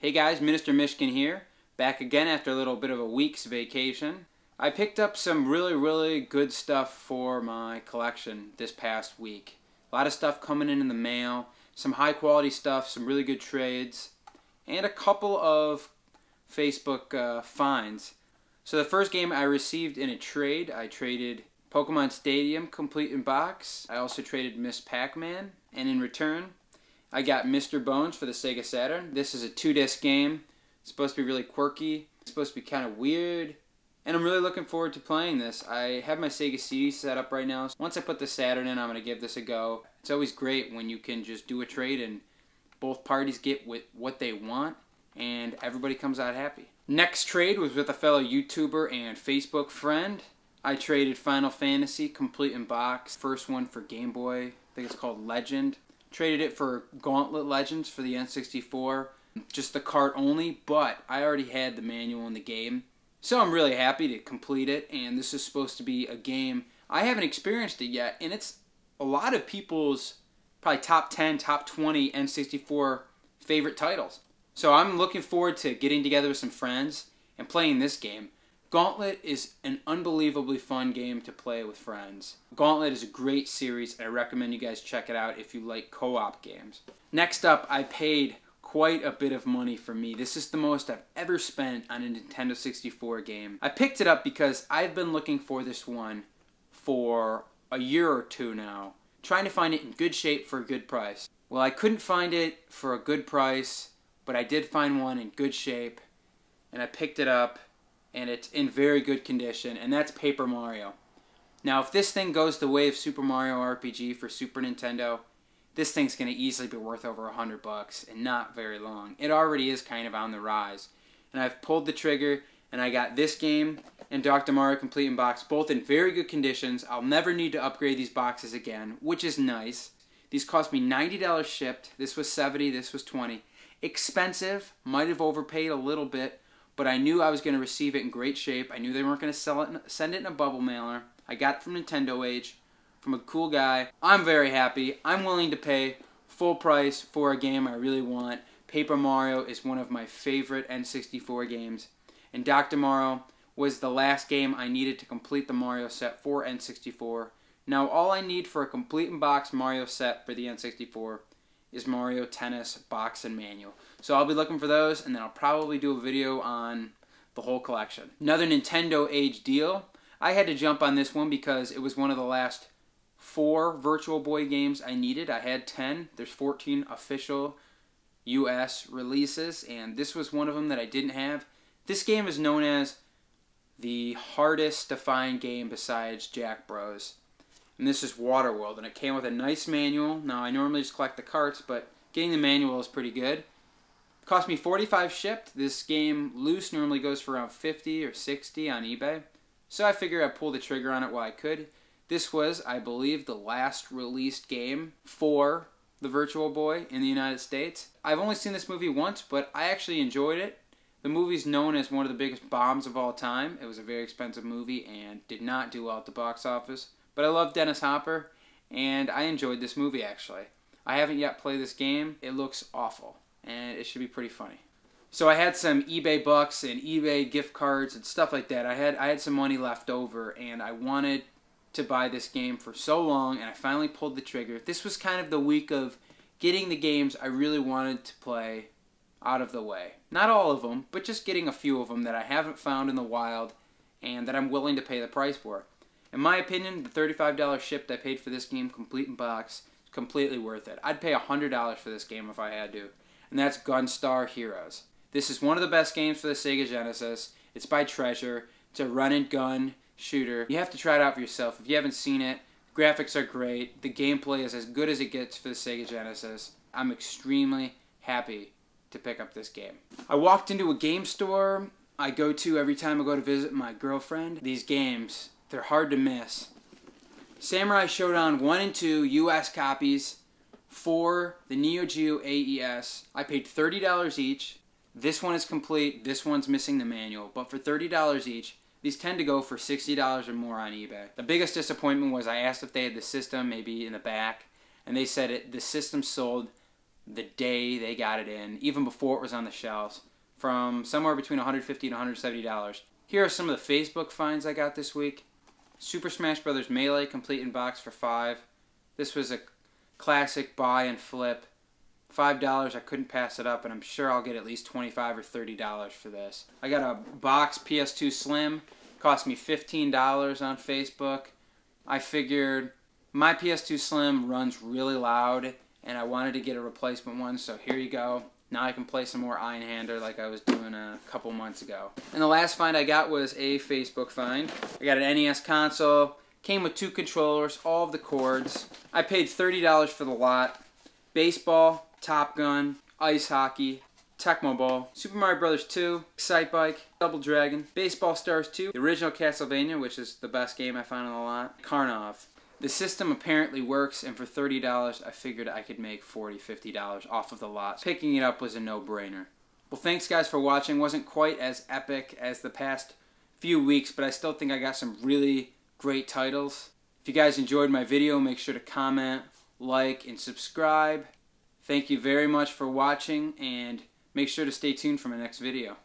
Hey guys, Minister Mishkin here, back again after a little bit of a week's vacation. I picked up some really good stuff for my collection this past week. A lot of stuff coming in the mail, some high quality stuff, some really good trades, and a couple of Facebook finds. So the first game I received in a trade, I traded Pokemon Stadium complete in box. I also traded Miss Pac-Man, and in return I got Mr. Bones for the Sega Saturn. This is a 2-disc game. It's supposed to be really quirky. It's supposed to be kind of weird. And I'm really looking forward to playing this. I have my Sega CD set up right now. Once I put the Saturn in, I'm going to give this a go. It's always great when you can just do a trade and both parties get what they want and everybody comes out happy. Next trade was with a fellow YouTuber and Facebook friend. I traded Final Fantasy complete in box. First one for Game Boy. I think it's called Legend. Traded it for Gauntlet Legends for the N64. Just the cart only, but I already had the manual in the game. So I'm really happy to complete it, and this is supposed to be a game. I haven't experienced it yet, and it's a lot of people's probably top 10, top 20 N64 favorite titles. So I'm looking forward to getting together with some friends and playing this game. Gauntlet is an unbelievably fun game to play with friends. Gauntlet is a great series, and I recommend you guys check it out if you like co-op games. Next up, I paid quite a bit of money for me. This is the most I've ever spent on a Nintendo 64 game. I picked it up because I've been looking for this one for a year or two now, trying to find it in good shape for a good price. Well, I couldn't find it for a good price, but I did find one in good shape, and I picked it up, and it's in very good condition, and that's Paper Mario. Now, if this thing goes the way of Super Mario RPG for Super Nintendo, this thing's going to easily be worth over $100 and not very long. It already is kind of on the rise. And I've pulled the trigger, and I got this game and Dr. Mario Complete in Box, both in very good conditions. I'll never need to upgrade these boxes again, which is nice. These cost me $90 shipped. This was $70, this was $20. Expensive, might have overpaid a little bit, but I knew I was going to receive it in great shape. I knew they weren't going to send it in a bubble mailer. I got it from Nintendo Age, from a cool guy. I'm very happy. I'm willing to pay full price for a game I really want. Paper Mario is one of my favorite N64 games, and Dr. Mario was the last game I needed to complete the Mario set for N64. Now all I need for a complete in box Mario set for the N64 is Mario Tennis box and manual. So I'll be looking for those, and then I'll probably do a video on the whole collection. Another Nintendo Age deal. I had to jump on this one because it was one of the last 4 Virtual Boy games I needed. I had 10. There's 14 official US releases, and this was one of them that I didn't have. This game is known as the hardest to find game besides Jack Bros. And this is Waterworld, and it came with a nice manual. Now, I normally just collect the carts, but getting the manual is pretty good. It cost me $45 shipped. This game loose normally goes for around $50 or $60 on eBay. So I figured I'd pull the trigger on it while I could. This was, I believe, the last released game for the Virtual Boy in the United States. I've only seen this movie once, but I actually enjoyed it. The movie's known as one of the biggest bombs of all time. It was a very expensive movie and did not do well at the box office. But I love Dennis Hopper, and I enjoyed this movie, actually. I haven't yet played this game. It looks awful, and it should be pretty funny. So I had some eBay bucks and eBay gift cards and stuff like that. I had some money left over, and I wanted to buy this game for so long, and I finally pulled the trigger. This was kind of the week of getting the games I really wanted to play out of the way. Not all of them, but just getting a few of them that I haven't found in the wild and that I'm willing to pay the price for. In my opinion, the $35 shipped I paid for this game complete in box is completely worth it. I'd pay $100 for this game if I had to, and that's Gunstar Heroes. This is one of the best games for the Sega Genesis. It's by Treasure. It's a run-and-gun shooter. You have to try it out for yourself. If you haven't seen it, graphics are great. The gameplay is as good as it gets for the Sega Genesis. I'm extremely happy to pick up this game. I walked into a game store I go to every time I go to visit my girlfriend. These games, they're hard to miss. Samurai Shodown 1 and 2 US copies for the Neo Geo AES. I paid $30 each. This one is complete. This one's missing the manual. But for $30 each, these tend to go for $60 or more on eBay. The biggest disappointment was I asked if they had the system maybe in the back, and they said the system sold the day they got it in, even before it was on the shelves, from somewhere between $150 and $170. Here are some of the Facebook finds I got this week. Super Smash Bros. Melee complete in box for $5. This was a classic buy and flip. $5, I couldn't pass it up, and I'm sure I'll get at least $25 or $30 for this. I got a box PS2 Slim, cost me $15 on Facebook. I figured my PS2 Slim runs really loud, and I wanted to get a replacement one, so here you go. Now I can play some more Einhander like I was doing a couple months ago. And the last find I got was a Facebook find. I got an NES console, came with 2 controllers, all of the cords. I paid $30 for the lot. Baseball, Top Gun, Ice Hockey, Tecmo Bowl, Super Mario Bros. 2, Excite Bike, Double Dragon, Baseball Stars 2, the original Castlevania, which is the best game I found on the lot, Karnov. The system apparently works, and for $30, I figured I could make $40, $50 off of the lot. Picking it up was a no-brainer. Well, thanks guys for watching. Wasn't quite as epic as the past few weeks, but I still think I got some really great titles. If you guys enjoyed my video, make sure to comment, like, and subscribe. Thank you very much for watching, and make sure to stay tuned for my next video.